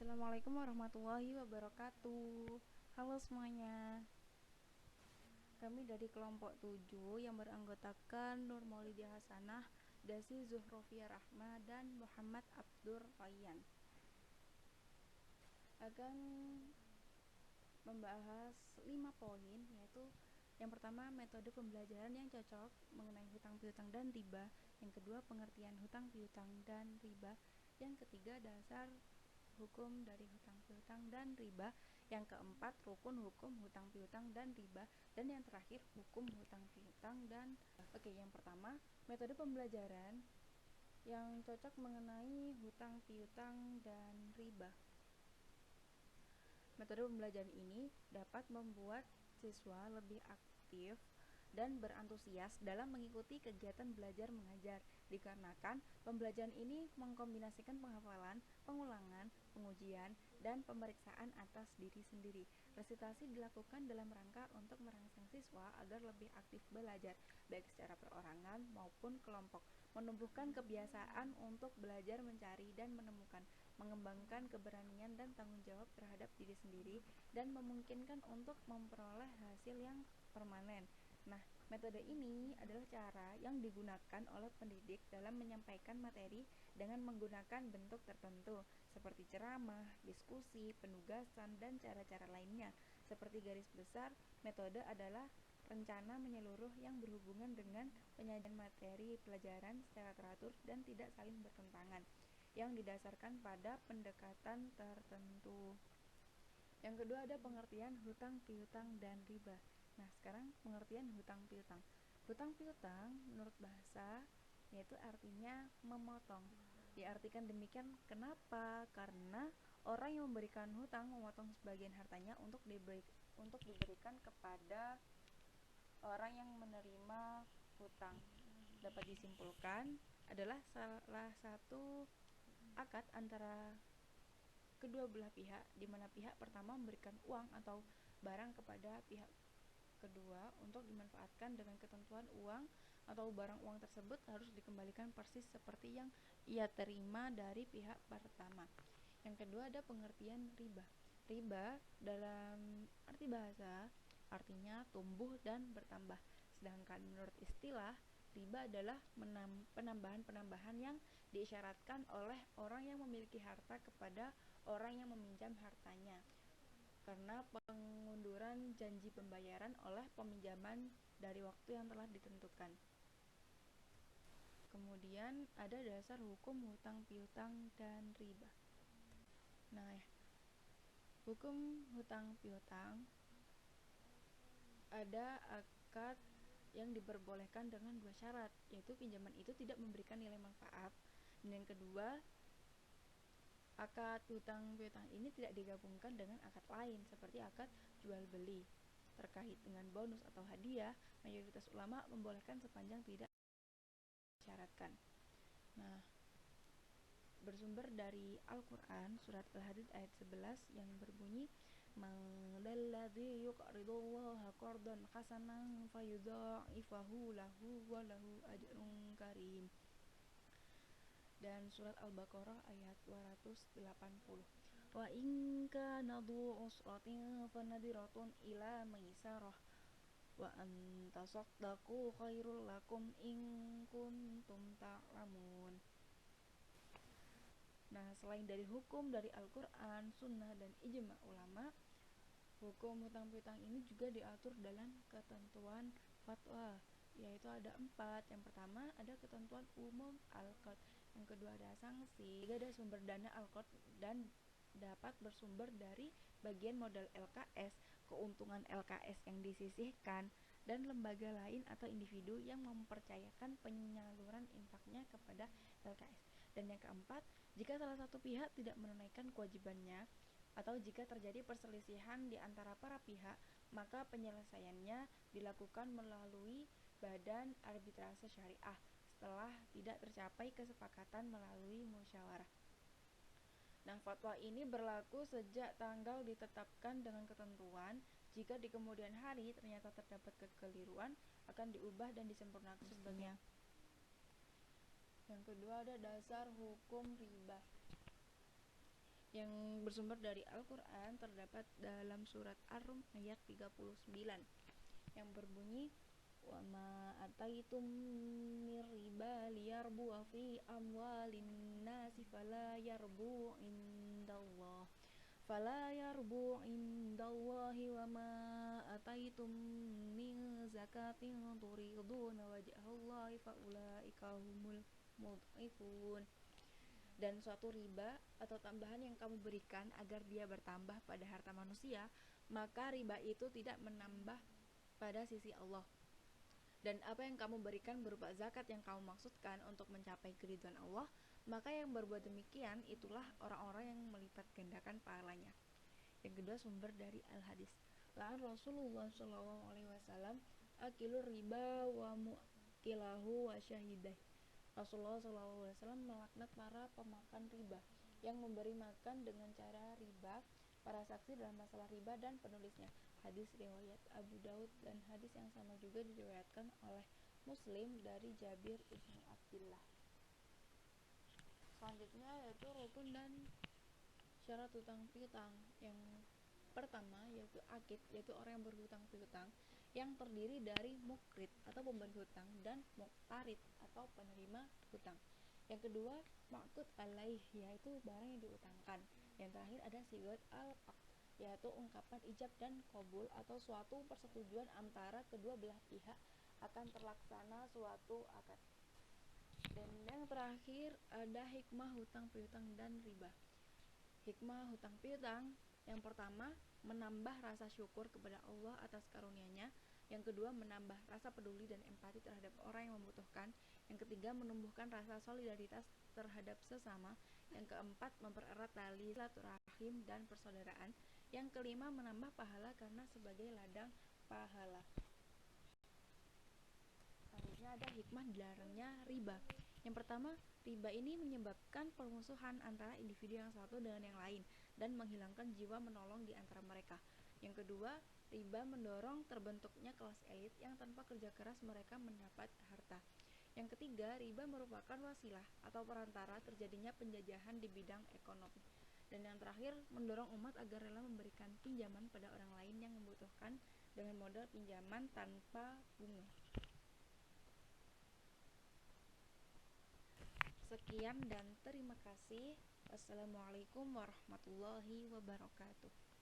Assalamualaikum warahmatullahi wabarakatuh. Halo semuanya. Kami dari kelompok 7 yang beranggotakan Nur Maulidia Hasanah, Dasi Zuhrofia Rahma, dan Muhammad Abdur Rayyan akan membahas 5 poin, yaitu yang pertama, metode pembelajaran yang cocok mengenai hutang piutang dan riba. Yang kedua, pengertian hutang piutang dan riba. Yang ketiga, dasar hukum dari hutang piutang dan riba. Yang keempat, rukun hukum hutang piutang dan riba. Dan yang terakhir, hukum hutang piutang dan Oke, yang pertama, metode pembelajaran yang cocok mengenai hutang piutang dan riba. Metode pembelajaran ini dapat membuat siswa lebih aktif dan berantusias dalam mengikuti kegiatan belajar mengajar, dikarenakan pembelajaran ini mengkombinasikan penghafalan, pengulangan, pengujian, dan pemeriksaan atas diri sendiri. Resitasi dilakukan dalam rangka untuk merangsang siswa agar lebih aktif belajar, baik secara perorangan maupun kelompok, menumbuhkan kebiasaan untuk belajar mencari dan menemukan, mengembangkan keberanian dan tanggung jawab terhadap diri sendiri, dan memungkinkan untuk memperoleh hasil yang permanen. Nah, metode ini adalah cara yang digunakan oleh pendidik dalam menyampaikan materi dengan menggunakan bentuk tertentu, seperti ceramah, diskusi, penugasan, dan cara-cara lainnya. Seperti garis besar, metode adalah rencana menyeluruh yang berhubungan dengan penyajian materi pelajaran secara teratur dan tidak saling bertentangan, yang didasarkan pada pendekatan tertentu. Yang kedua, ada pengertian hutang piutang dan riba. Nah, sekarang pengertian hutang piutang. Hutang piutang menurut bahasa yaitu artinya memotong. Diartikan demikian kenapa? Karena orang yang memberikan hutang memotong sebagian hartanya untuk diberikan kepada orang yang menerima hutang. Dapat disimpulkan adalah salah satu akad antara kedua belah pihak, di mana pihak pertama memberikan uang atau barang kepada pihak kedua untuk dimanfaatkan dengan ketentuan uang atau barang uang tersebut harus dikembalikan persis seperti yang ia terima dari pihak pertama. Yang kedua, ada pengertian riba. Riba dalam arti bahasa artinya tumbuh dan bertambah. Sedangkan menurut istilah, riba adalah penambahan-penambahan yang diisyaratkan oleh orang yang memiliki harta kepada orang yang meminjam hartanya, karena pengunduran janji pembayaran oleh peminjaman dari waktu yang telah ditentukan. Kemudian ada dasar hukum hutang piutang dan riba. Nah, hukum hutang piutang ada akad yang diperbolehkan dengan dua syarat, yaitu pinjaman itu tidak memberikan nilai manfaat, dan yang kedua, akad hutang piutang ini tidak digabungkan dengan akad lain seperti akad jual beli. Terkait dengan bonus atau hadiah, mayoritas ulama membolehkan sepanjang tidak disyaratkan. Nah, bersumber dari Al-Quran surat Al-Hadid ayat 11 yang berbunyi, "Man dalladzi yuqridullaha qardan hasanan fayudha'ifahu lahu wa lahu ajrun karim." Dan surat Al-Baqarah ayat 280, "Wa in kana dzu usratin fanadiratun ila maisarah wa an tasaddaqu khairul lakum in kuntum ta'lamun." Nah, selain dari hukum dari Al-Quran, Sunnah, dan ijma ulama, hukum hutang piutang ini juga diatur dalam ketentuan fatwa, yaitu ada 4. Yang pertama, ada ketentuan umum Al-Qad. Yang kedua, ada sanksi. Ketiga, ada sumber dana Al-Qad dan dapat bersumber dari bagian modal LKS, keuntungan LKS yang disisihkan, dan lembaga lain atau individu yang mempercayakan penyaluran infaknya kepada LKS. Dan yang keempat, jika salah satu pihak tidak menunaikan kewajibannya atau jika terjadi perselisihan di antara para pihak, maka penyelesaiannya dilakukan melalui badan arbitrase syariah setelah tidak tercapai kesepakatan melalui musyawarah. Nah, fatwa ini berlaku sejak tanggal ditetapkan dengan ketentuan. Jika di kemudian hari ternyata terdapat kekeliruan, akan diubah dan disempurnakan sebagai. Yang kedua, ada dasar hukum riba. yang bersumber dari Al-Quran terdapat dalam surat Ar-Rum ayat 39 yang berbunyi wa ma ataitum mir riba liyarbu fi amwalin nasi fala yarbu indallahi wa ma ataitum min zakatin turiduna wajhallahi faulaika humul mudhifun. Dan suatu riba atau tambahan yang kamu berikan agar dia bertambah pada harta manusia, maka riba itu tidak menambah pada sisi Allah. Dan apa yang kamu berikan berupa zakat yang kamu maksudkan untuk mencapai keridhaan Allah, maka yang berbuat demikian itulah orang-orang yang melipat gandakan pahalanya. Yang kedua, sumber dari Al-Hadis. La'an Rasulullah SAW akilur riba wa mu'kilahu wa syahidah. Rasulullah SAW melaknat para pemakan riba yang memberi makan dengan cara riba, para saksi dalam masalah riba, dan penulisnya. Hadis riwayat Abu Daud, dan hadis yang sama juga diriwayatkan oleh Muslim dari Jabir ibnu Abdillah. Selanjutnya yaitu rukun dan syarat hutang piutang. Yang pertama yaitu akid, yaitu orang yang berhutang piutang, yang terdiri dari mukrid atau pemberi hutang dan muqtarid atau penerima hutang. Yang kedua, ma'qud alaih, yaitu barang yang diutangkan. Yang terakhir ada sigat al-aqd, yaitu ungkapan ijab dan qabul atau suatu persetujuan antara kedua belah pihak akan terlaksana suatu akad. Dan yang terakhir ada hikmah hutang piutang dan riba. Hikmah hutang piutang, yang pertama, menambah rasa syukur kepada Allah atas karunia-Nya. Yang kedua, menambah rasa peduli dan empati terhadap orang yang membutuhkan. Yang ketiga, menumbuhkan rasa solidaritas terhadap sesama. Yang keempat, mempererat tali silaturahim dan persaudaraan. Yang kelima, menambah pahala karena sebagai ladang pahala. Selanjutnya ada hikmah dilarangnya riba. Yang pertama, riba ini menyebabkan permusuhan antara individu yang satu dengan yang lain dan menghilangkan jiwa menolong di antara mereka. Yang kedua, riba mendorong terbentuknya kelas elit yang tanpa kerja keras mereka mendapat harta. Yang ketiga, riba merupakan wasilah atau perantara terjadinya penjajahan di bidang ekonomi. Dan yang terakhir, mendorong umat agar rela memberikan pinjaman pada orang lain yang membutuhkan dengan modal pinjaman tanpa bunga. Sekian dan terima kasih. Wassalamualaikum warahmatullahi wabarakatuh.